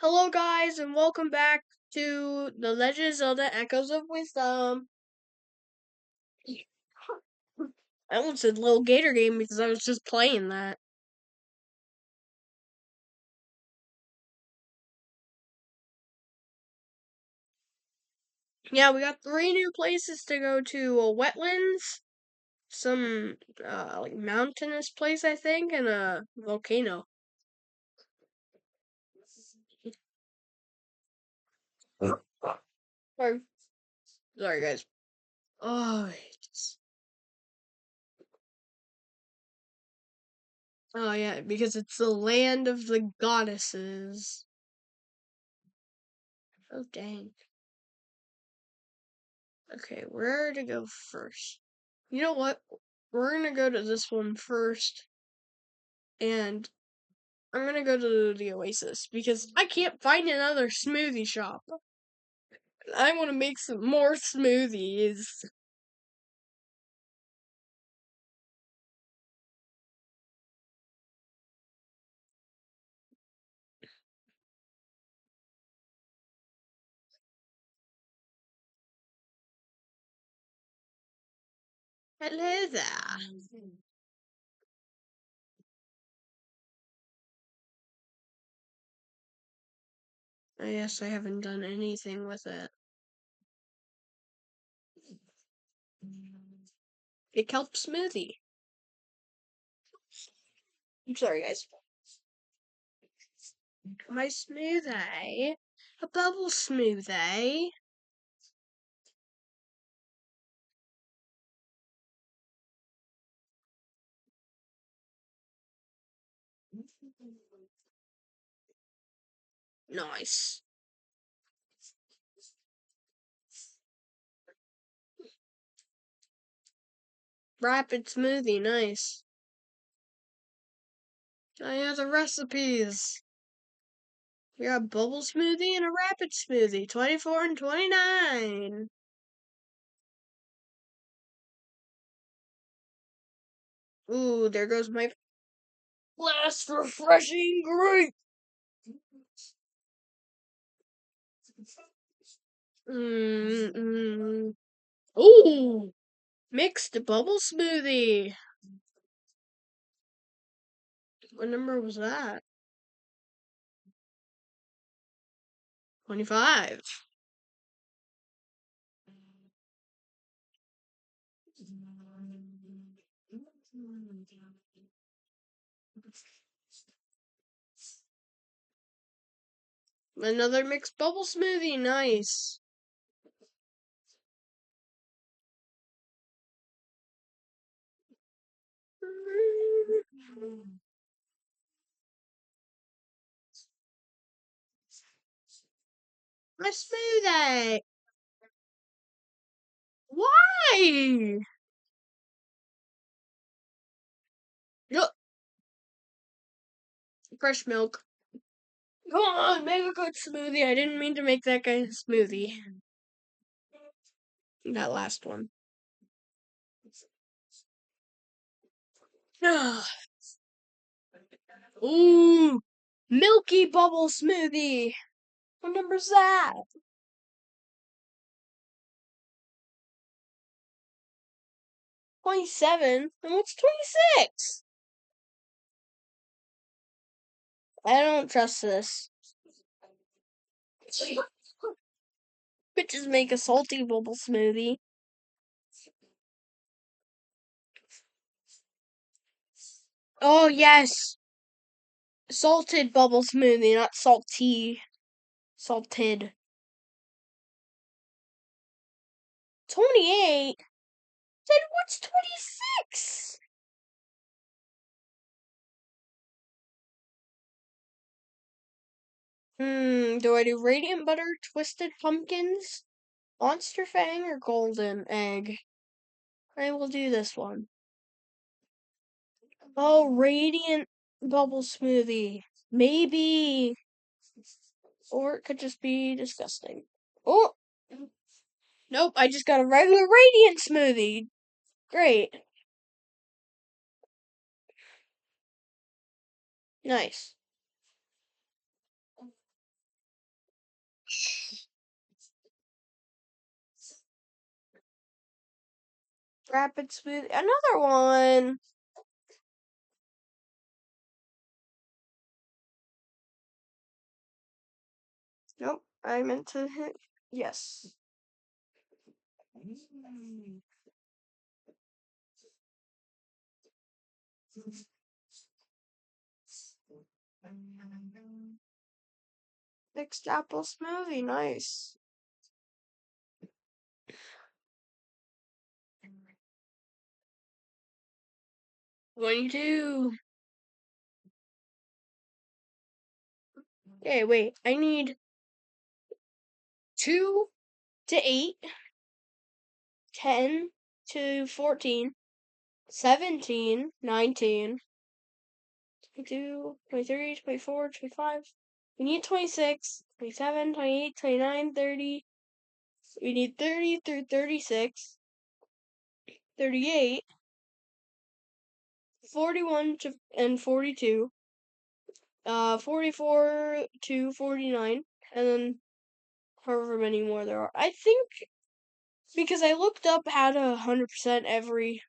Hello, guys, and welcome back to The Legend of Zelda Echoes of Wisdom. I almost said Little Gator Game because I was just playing that. Yeah, we got 3 new places to go to: wetlands, some like mountainous place, I think, and a volcano. Sorry, sorry, guys. Oh yeah, because it's the land of the goddesses. Oh dang. Okay, where to go first? You know what? We're gonna go to this one first, and I'm gonna go to the Oasis because I can't find another smoothie shop. I want to make some more smoothies. Hello there. I guess I haven't done anything with it. A kelp smoothie. I'm sorry, guys. My smoothie. A bubble smoothie. Nice. Rapid smoothie, nice. I have the recipes. We got bubble smoothie and a rapid smoothie, 24 and 29. Ooh, there goes my last refreshing grape. Mm-mm. Ooh, mixed bubble smoothie. What number was that? 25. Another mixed bubble smoothie, nice. My smoothie. Why? Look, fresh milk. Come on, make a good smoothie. I didn't mean to make that guy a smoothie. That last one. Ooh, milky bubble smoothie. What number's that? 27? And what's 26? I don't trust this. Bitches make a salty bubble smoothie. Oh, yes. Salted bubble smoothie, not salty. Salted. 28? Then what's 26? Do I do radiant butter, twisted pumpkins, monster fang, or golden egg? I will do this one. Oh, radiant bubble smoothie. Maybe. Or it could just be disgusting. Oh! Nope, I just got a regular radiant smoothie. Great. Nice. Rapid smoothie. Another one. Nope. I meant to hit. Yes. Mixed apple smoothie. Nice. What do you do? Okay, wait. I need 2 to 8, 10 to 14, 17, 19, 22, 23, 24, 25. We need 26, 27, 28, 29, 30. We need 30 through 36, 38, 41 to, and 42, 44 to 49, and then however many more there are. I think because I looked up how to 100% every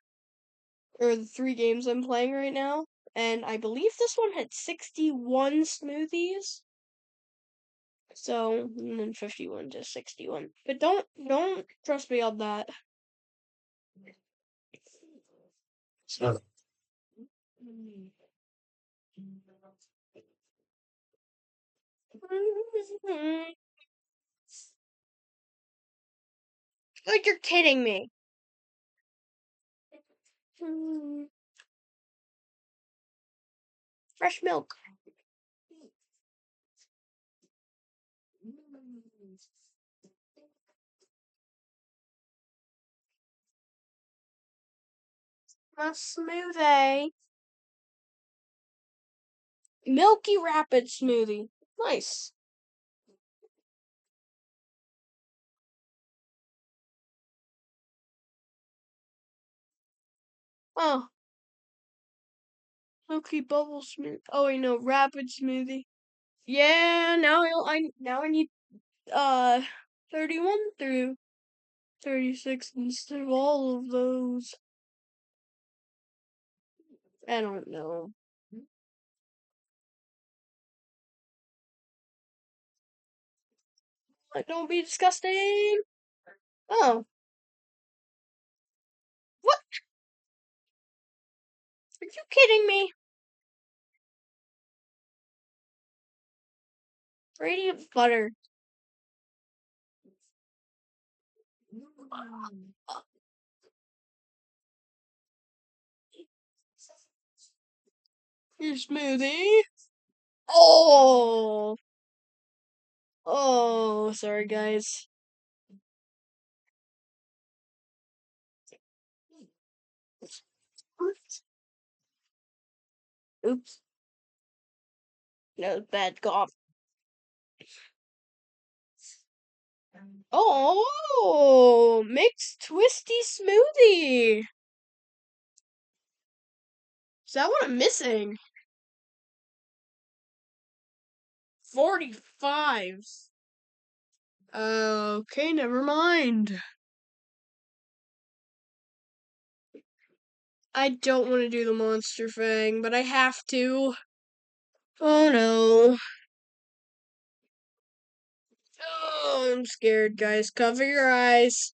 or the 3 games I'm playing right now, and I believe this one had 61 smoothies. So, and then 51 to 61. But don't trust me on that. So. Like you're kidding me. Fresh milk. A smoothie. Milky Rapid smoothie. Nice. Oh, Milky Bubble smoothie. Oh wait, no, Rapid smoothie. Yeah, now I need 31 through 36 instead of all of those. I don't know. Don't be disgusting. Oh, what? Are you kidding me? Radiant butter. Your smoothie. Oh, oh, sorry guys. Oops, that was bad cough. Oh, mixed twisty smoothie. Is that what I'm missing? 45. Okay, never mind. I don't want to do the monster thing, but I have to. Oh no. Oh, I'm scared, guys. Cover your eyes.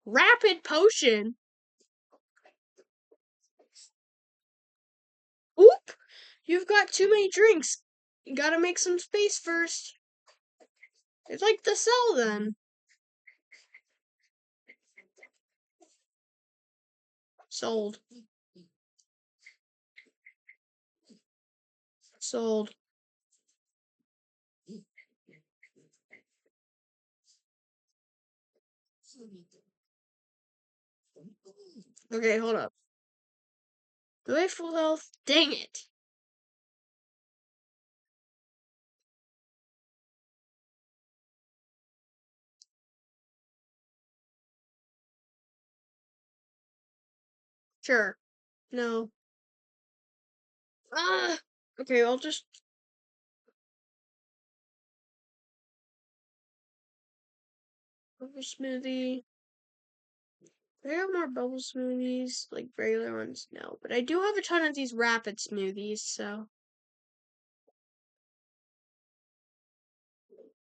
Rapid potion. Oop! You've got too many drinks. You gotta make some space first. It's like the cell then. Sold. Sold. Okay, hold up. Do I have full health? Dang it. Sure. No. Ah! Okay, I'll just... Over smoothie. I have more bubble smoothies, like regular ones? No, but I do have a ton of these rapid smoothies, so.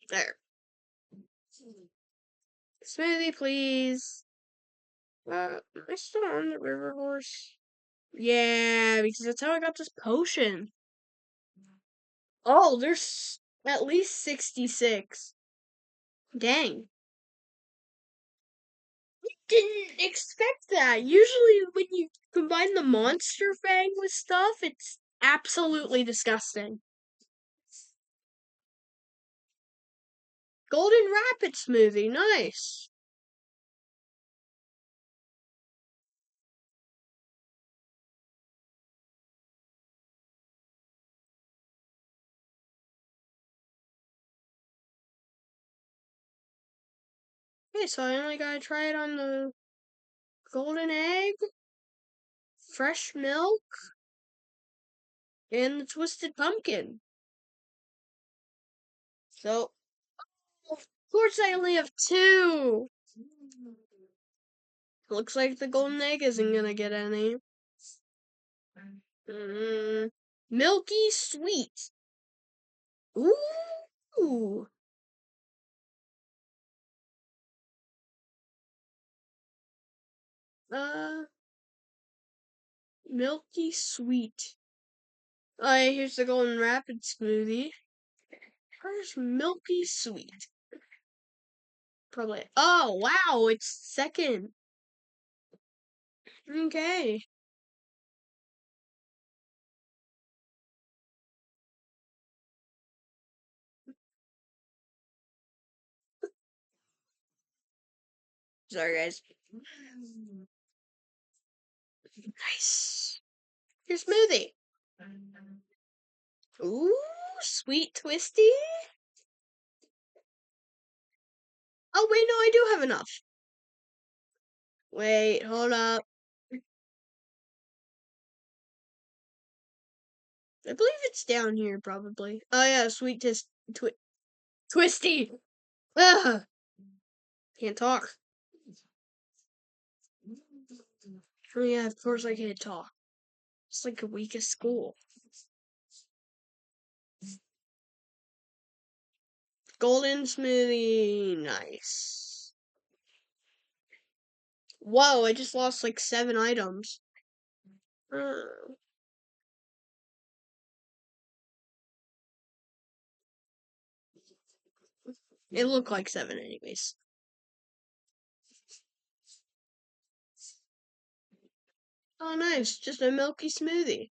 There. Smoothie, please. Am I still on the river horse? Yeah, because that's how I got this potion. Oh, there's at least 66. Dang. Didn't expect that. Usually when you combine the monster fang with stuff, it's absolutely disgusting. Golden Rapid smoothie, nice. Okay, so I only gotta try it on the golden egg, fresh milk, and the twisted pumpkin. So, of course I only have two. Looks like the golden egg isn't gonna get any. Milky sweet. Ooh. Uh, Milky sweet. Alright, here's the golden rapid smoothie. Where's milky sweet? Probably. Oh, wow, it's second. Okay. Sorry, guys. Nice. Your smoothie. Ooh, sweet twisty. Oh, wait, no, I do have enough. Wait, hold up. I believe it's down here, probably. Oh, yeah, sweet twisty. Ugh. Can't talk. Oh, yeah, of course I can't talk. It's like a week of school. Golden smoothie. Nice. Whoa, I just lost like 7 items. Uh, It looked like 7 anyways. Oh, nice. Just a milky smoothie.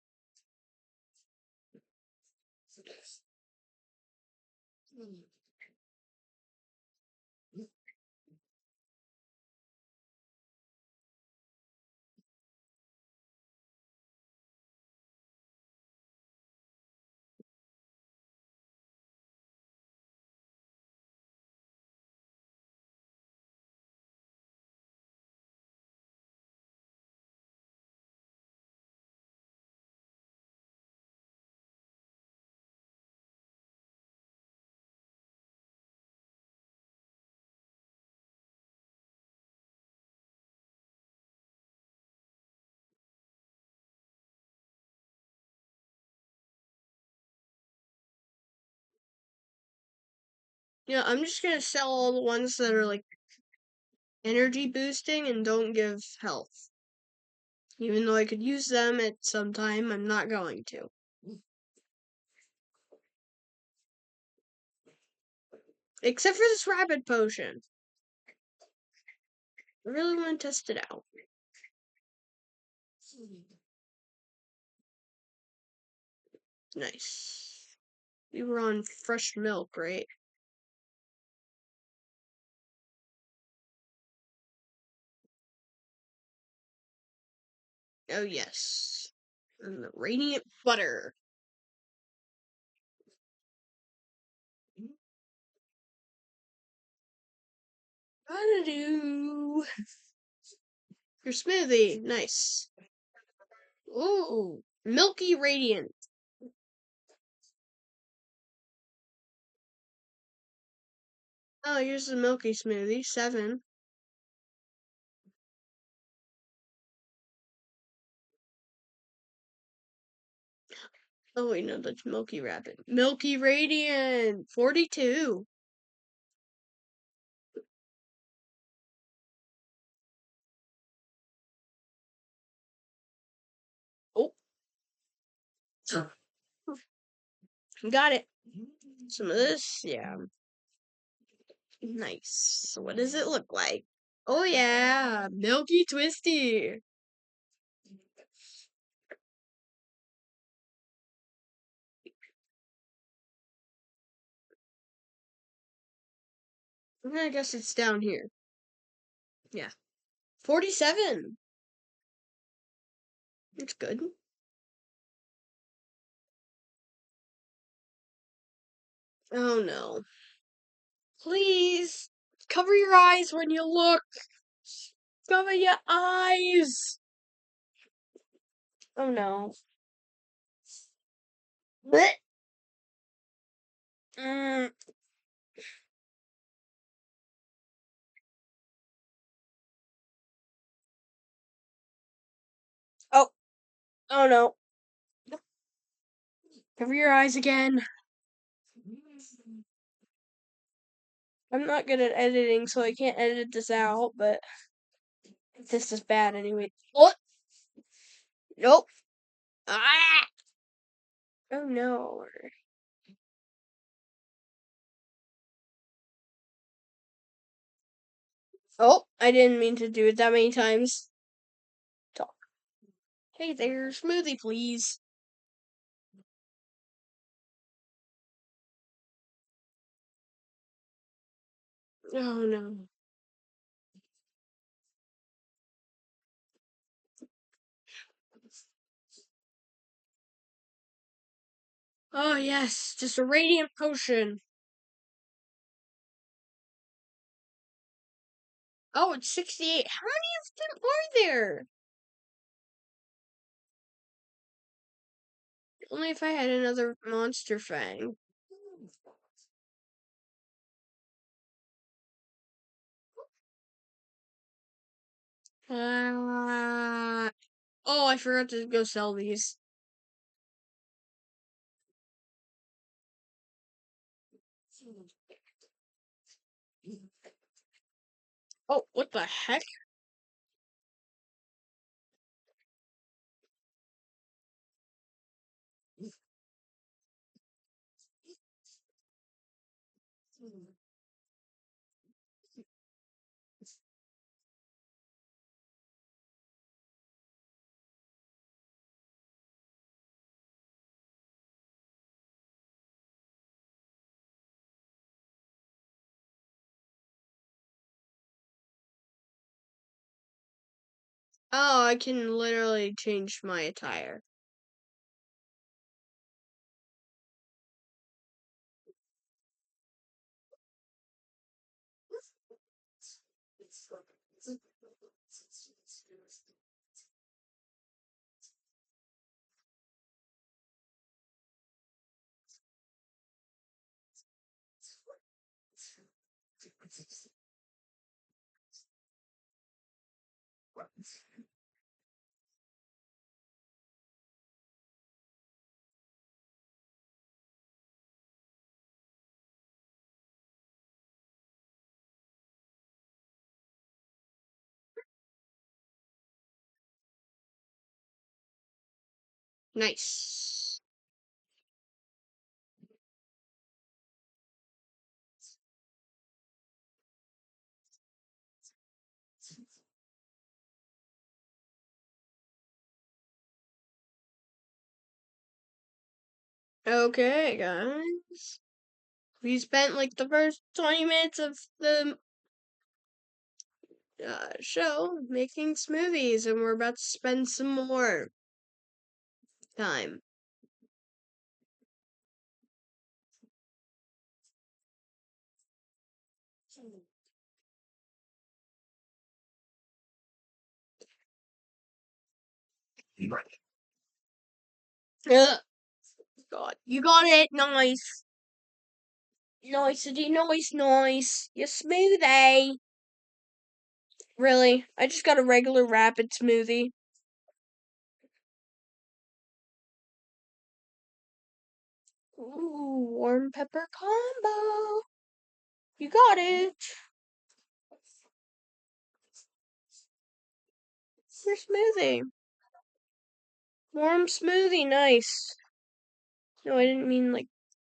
Yeah, I'm just gonna sell all the ones that are like energy boosting and don't give health. Even though I could use them at some time, I'm not going to. Except for this rapid potion. I really want to test it out. Nice. We were on fresh milk, right? Oh, yes. And the radiant butter. Do your smoothie. Nice. Ooh. Milky radiant. Oh, here's the milky smoothie. 7. Oh wait, no, that's Milky Rapid. Milky Radiant 42. Oh, got it. Some of this, yeah. Nice. So what does it look like? Oh yeah, Milky Twisty. I guess it's down here. Yeah. 47. It's good. Oh no. Please cover your eyes when you look. Cover your eyes. Oh no. Blech. Mm. Oh. Oh no. Cover your eyes again. I'm not good at editing, so I can't edit this out, but this is bad anyway. What? Nope. Ah! Oh no. Oh, I didn't mean to do it that many times. Talk. Hey there, smoothie, please. Oh no. Oh yes, just a radiant potion. Oh, it's 68. How many of them are there? Only if I had another monster fang. Oh, I forgot to go sell these. Oh, what the heck? Oh, I can literally change my attire. Nice. Okay, guys. We spent like the first 20 minutes of the show making smoothies, and we're about to spend some more time. Ugh. God, you got it. Nice. Nicety, nice. You smoothie. Really? I just got a regular rapid smoothie. Ooh, warm pepper combo. You got it. Your smoothie. Warm smoothie, nice. No, I didn't mean like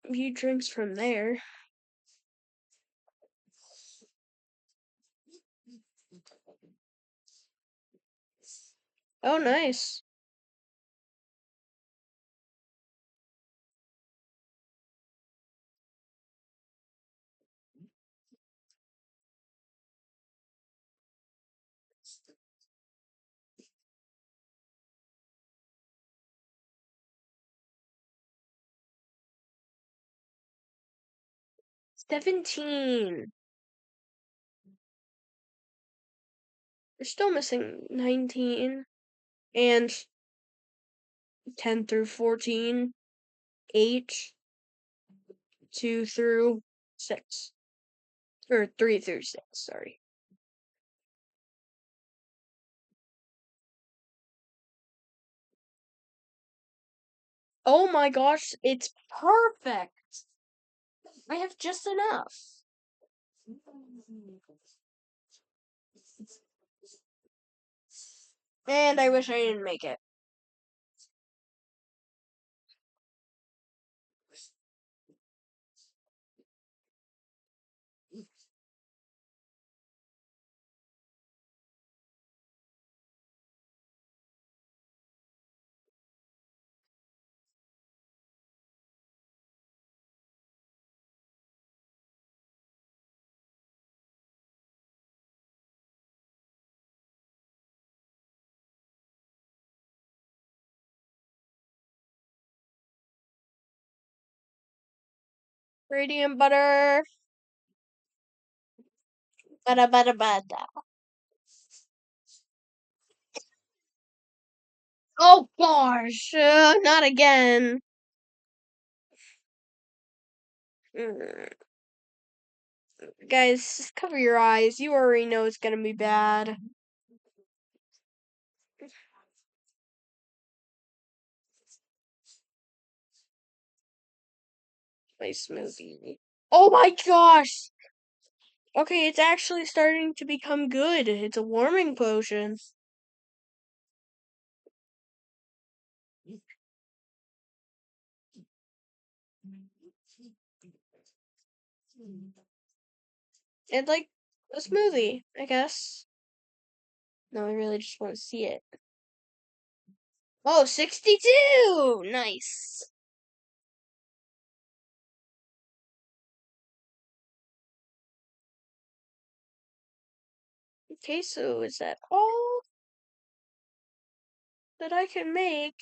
a few drinks from there. Oh, nice. $17. We're still missing 19 and 10 through 14, 8, 2 through 6. Or 3 through 6, sorry. Oh my gosh, it's perfect! I have just enough. And I wish I didn't make it. Radiant butter. Bada bada bada. Oh gosh, not again. Mm. Guys, cover your eyes. You already know it's gonna be bad. My smoothie. Oh my gosh! Okay, it's actually starting to become good. It's a warming potion. It's like a smoothie, I guess. No, I really just want to see it. Oh, 62! Nice. Okay, so is that all that I can make?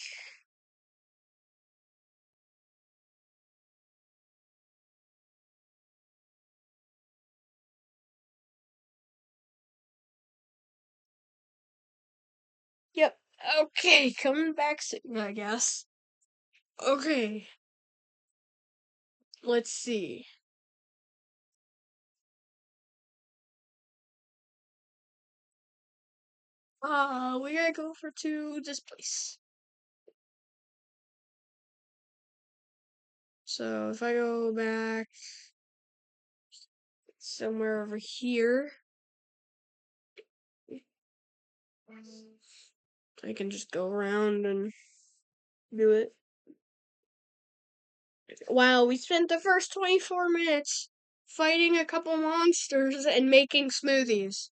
Yep. Okay, coming back soon, I guess. Okay. Let's see. We gotta go to this place. So if I go back somewhere over here, I can just go around and do it. Wow, we spent the first 24 minutes fighting a couple monsters and making smoothies.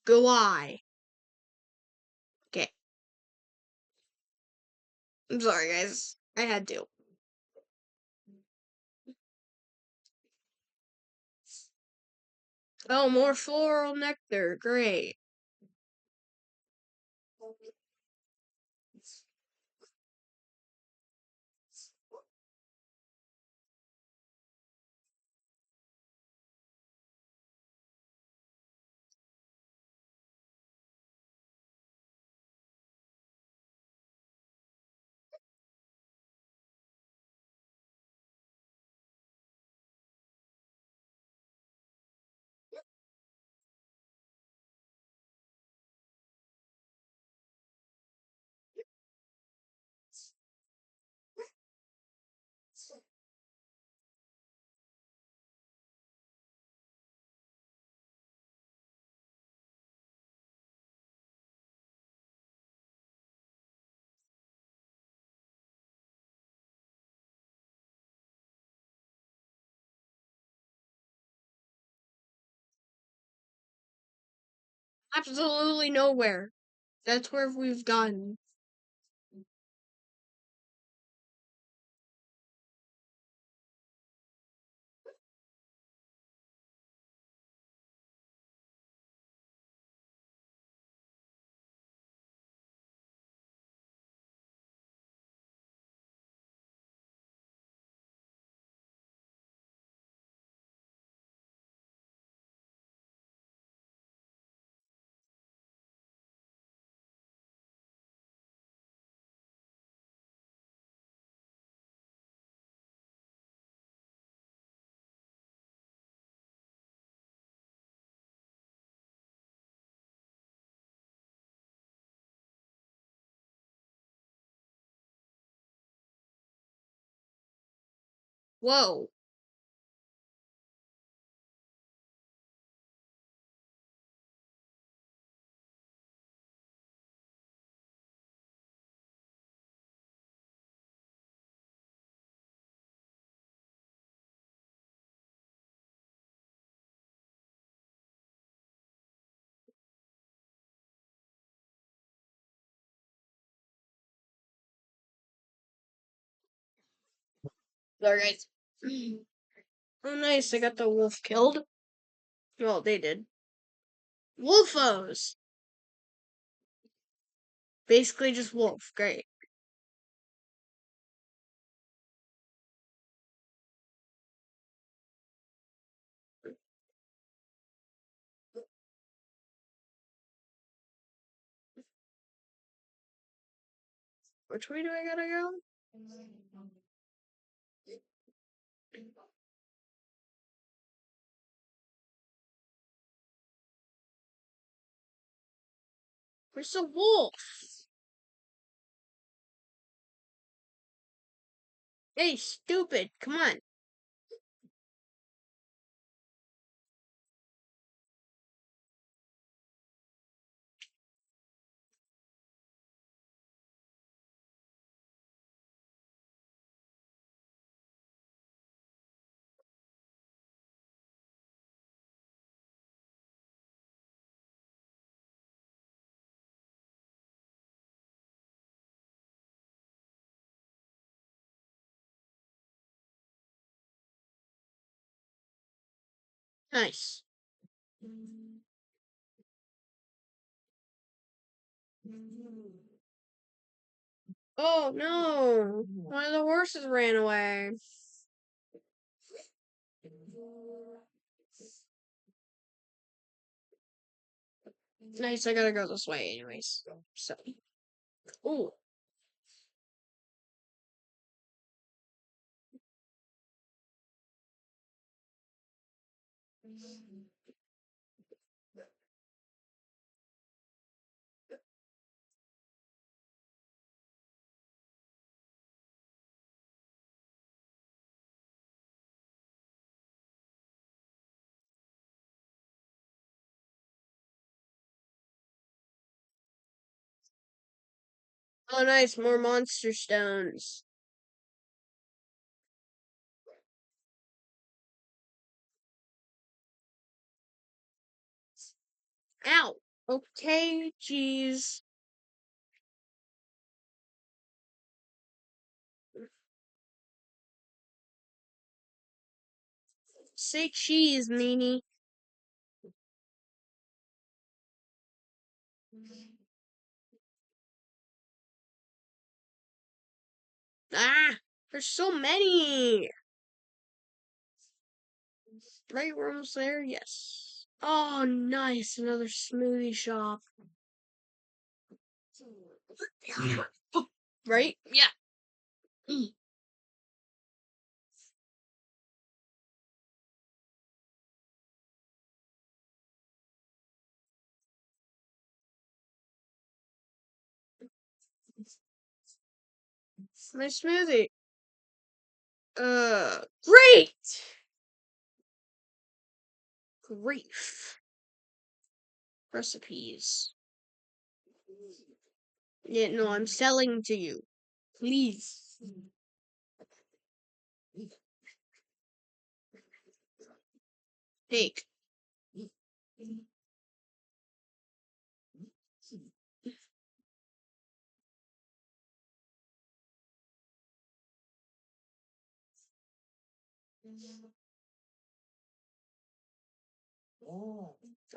Go I. Okay. I'm sorry, guys. I had to. Oh, more floral nectar. Great. Absolutely nowhere. That's where we've gone. Whoa. Sorry, guys. Oh, nice. I got the wolf killed. Well, they did. Wolfos. Basically just wolf. Great. Which way do I gotta go? Where's the wolf? Hey, stupid. Come on. Nice. Oh no. One of the horses ran away. Nice, I gotta go this way anyways. So. Ooh. Oh nice, more monster stones. Ow. Okay, jeez. Say cheese, meanie. Ah, there's so many. Right, we're almost there. Yes. Oh, nice. Another smoothie shop. Right? Yeah. Mm. My smoothie. Great. Grief. Recipes. Yeah, no, I'm selling to you. Please. Take.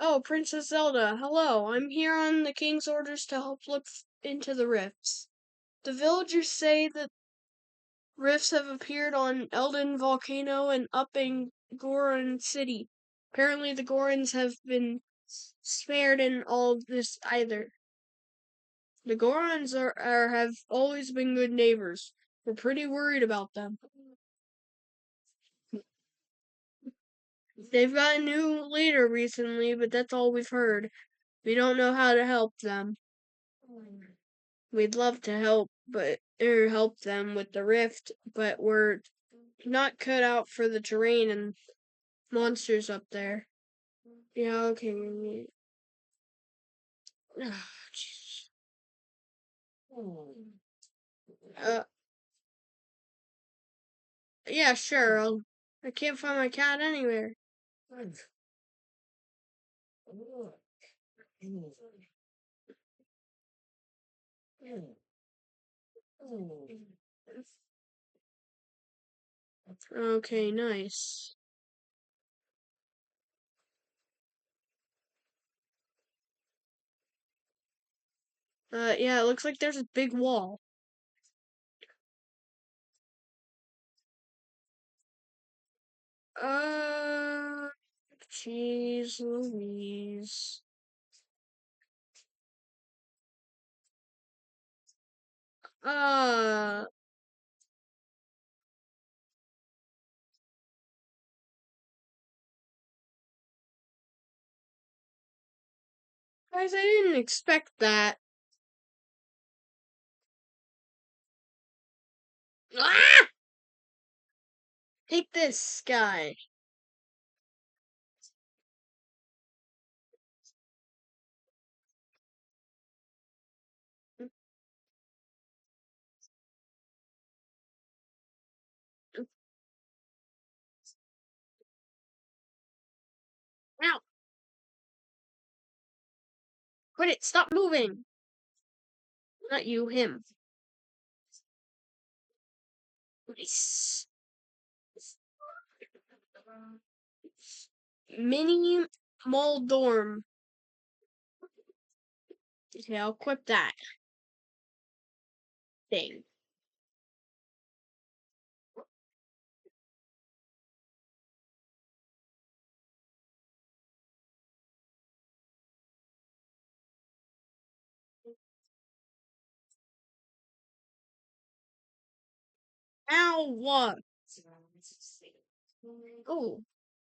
Oh, Princess Zelda, hello. I'm here on the king's orders to help look into the rifts. The villagers say that rifts have appeared on Eldin Volcano and up in Goron City. Apparently, the Gorons have been spared in all of this either. The Gorons have always been good neighbors. We're pretty worried about them. They've got a new leader recently, but that's all we've heard. We don't know how to help them. We'd love to help, but or help them with the rift, but we're not cut out for the terrain and monsters up there. Yeah, okay. Ah, jeez. Uh, yeah, sure. I can't find my cat anywhere. Okay, nice. Yeah, it looks like there's a big wall. Uh, Jeez Louise. Uh, Guys, I didn't expect that. Ah! Take this guy. Ow! Quit it! Stop moving! Not you, him. Nice. Mini mall dorm. Okay, I'll equip that thing. Ow, what? Oh,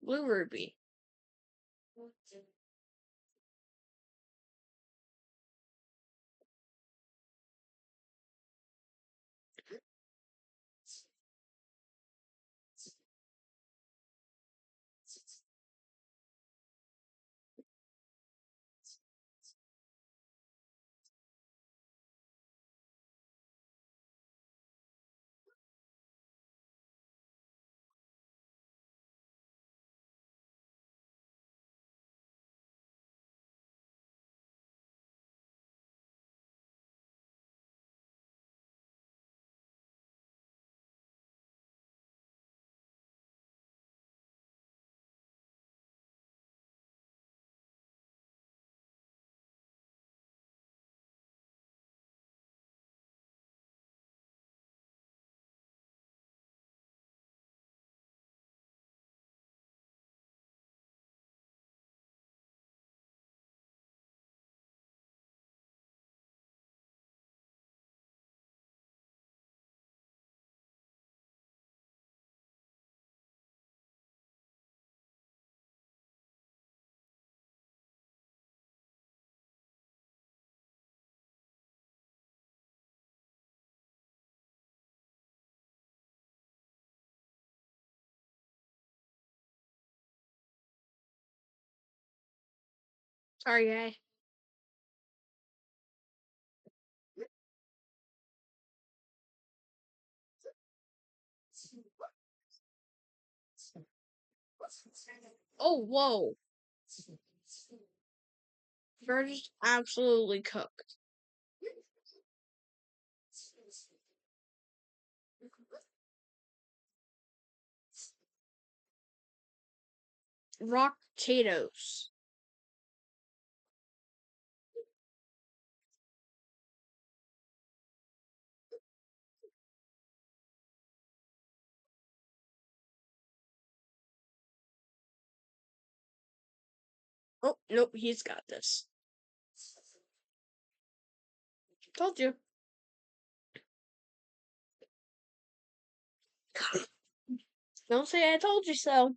blue ruby. Sorry, guy. Oh, whoa. You're just absolutely cooked. rock potatoes. Oh, nope, he's got this. Told you. Don't say I told you so.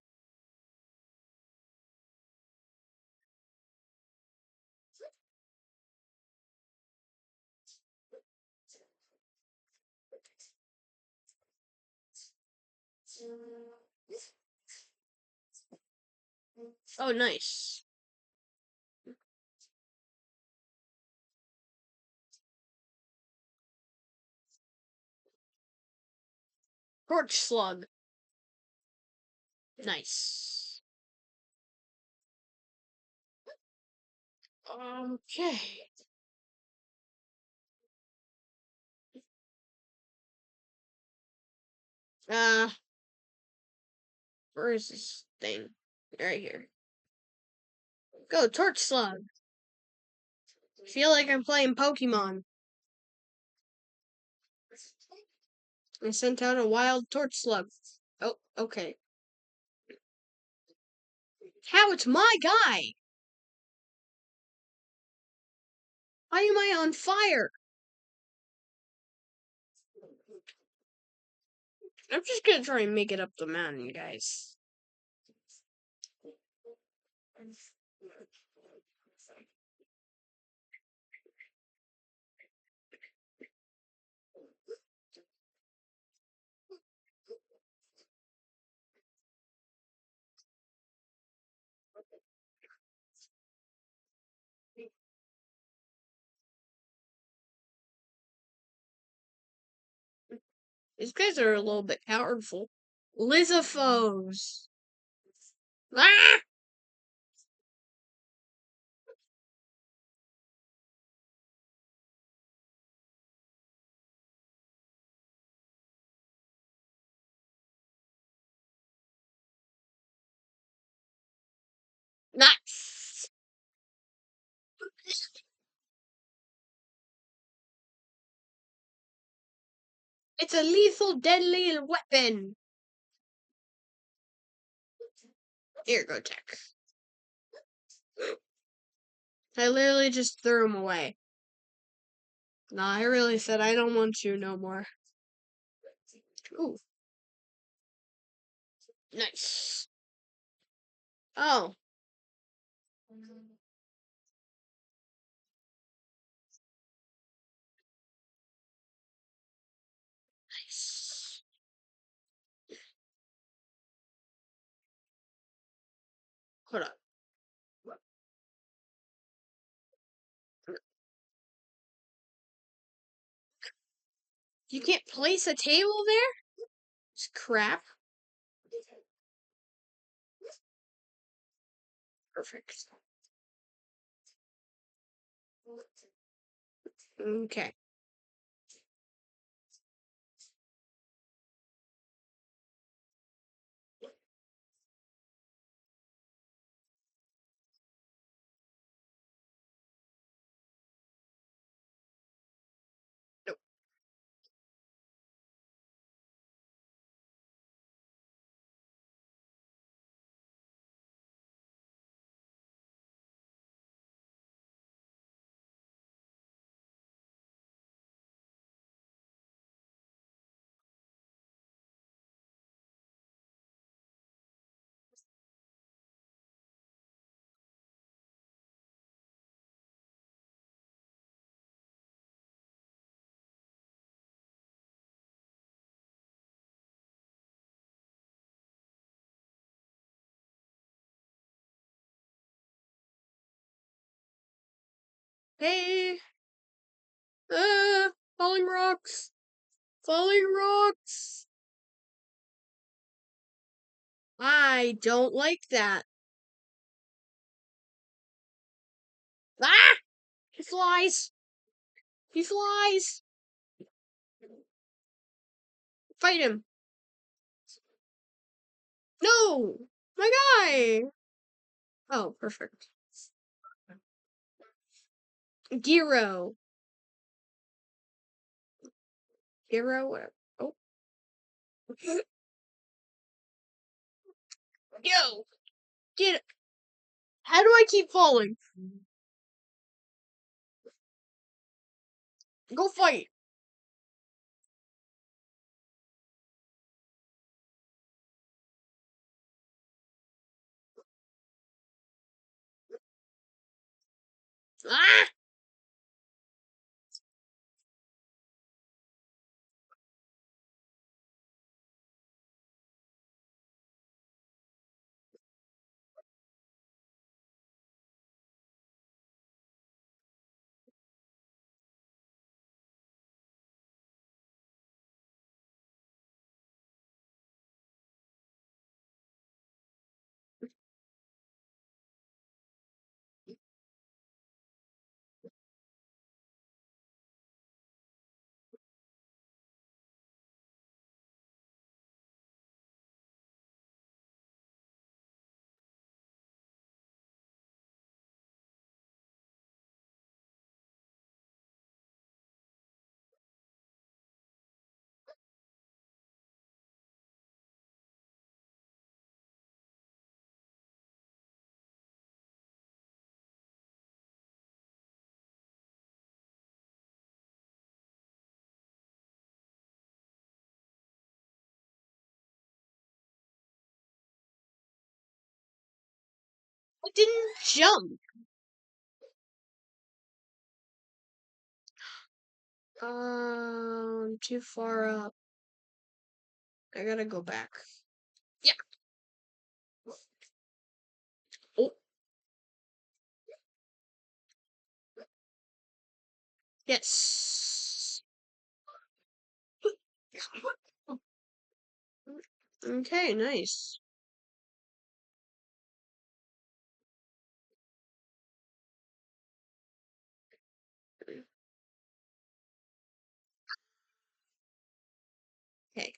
Oh, nice. Torch slug. Nice. Okay. Uh, where is this thing? Right here. Go, torch slug. Feel like I'm playing Pokemon. I sent out a wild torch slug. Oh, okay. How? It's my guy! Why am I on fire? I'm just gonna try and make it up the mountain, guys. These guys are a little bit powerful. Lizophos. Ah! Nice. It's a lethal, deadly weapon. Here, go check. I literally just threw him away. Nah, I really said I don't want you no more. Ooh. Nice. Oh. Nice. Hold up. You can't place a table there? It's crap. Perfect. Okay. Nope. Hey. Falling rocks. Falling rocks. I don't like that. Ah! He flies. He flies. Fight him. No! My guy! Oh, perfect. Giro. Giro, whatever. Oh. Yo! Get it. How do I keep falling? Go fight. Ah! I didn't jump. Too far up. I gotta go back. Yeah. Oh, yes. Okay, nice. Okay,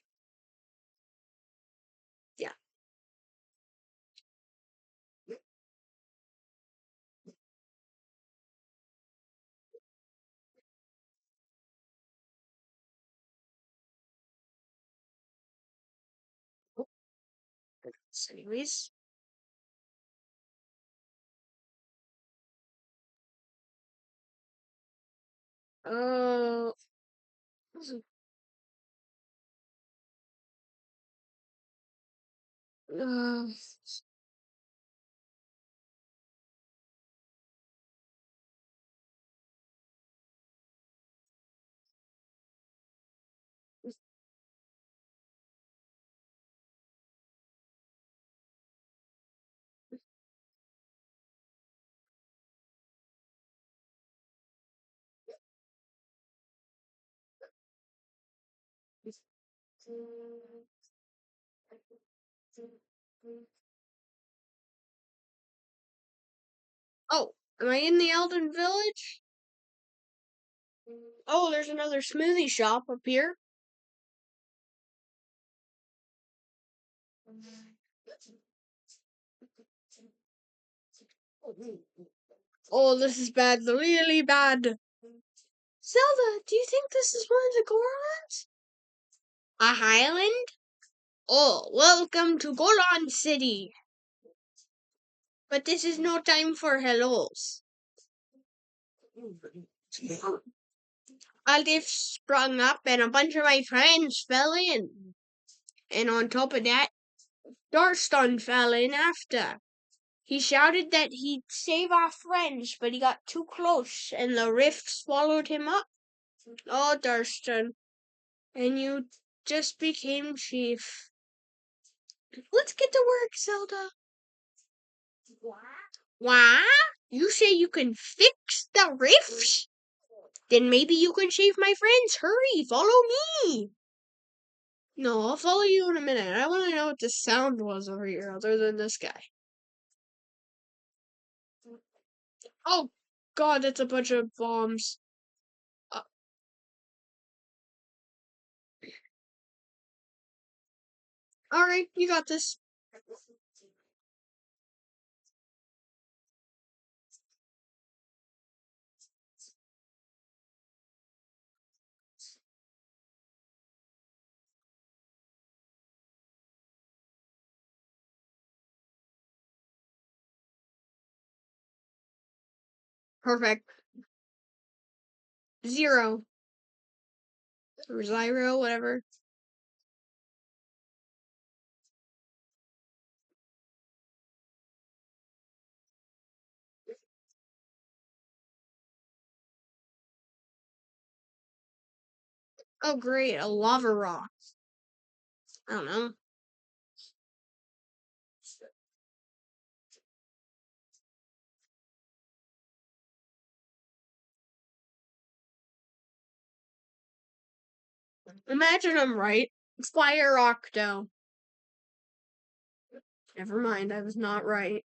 yeah. So anyways. Uh, uh, oh, am I in the Eldin village? Oh, there's another smoothie shop up here. Oh, this is bad, really bad. Zelda, do you think this is one of the Gorons? A Highland? Oh, welcome to Goron City. But this is no time for hellos. A lift sprung up and a bunch of my friends fell in. And on top of that, Darston fell in after. He shouted that he'd save our friends, but he got too close and the rift swallowed him up. Oh, Darston. And you just became chief. Let's get to work, Zelda. What? You say you can fix the rifts? Then maybe you can save my friends. Hurry, follow me. No, I'll follow you in a minute. I want to know what the sound was over here, other than this guy. Oh, God, it's a bunch of bombs. Uh, Alright, you got this. Perfect. 0. Or 0, whatever. Oh, great, a lava rock. I don't know. Imagine I'm right. Fire Octo. Never mind, I was not right.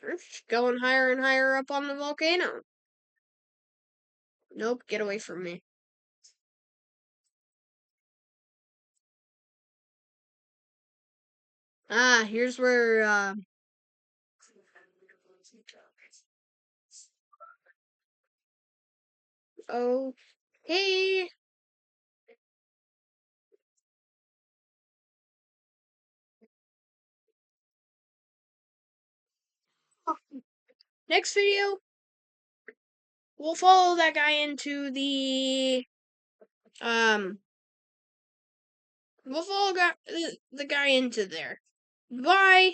First, going higher and higher up on the volcano. Nope, get away from me. Ah, here's where, oh, hey. Next video, we'll follow that guy into the, um, we'll follow the guy into there. Bye.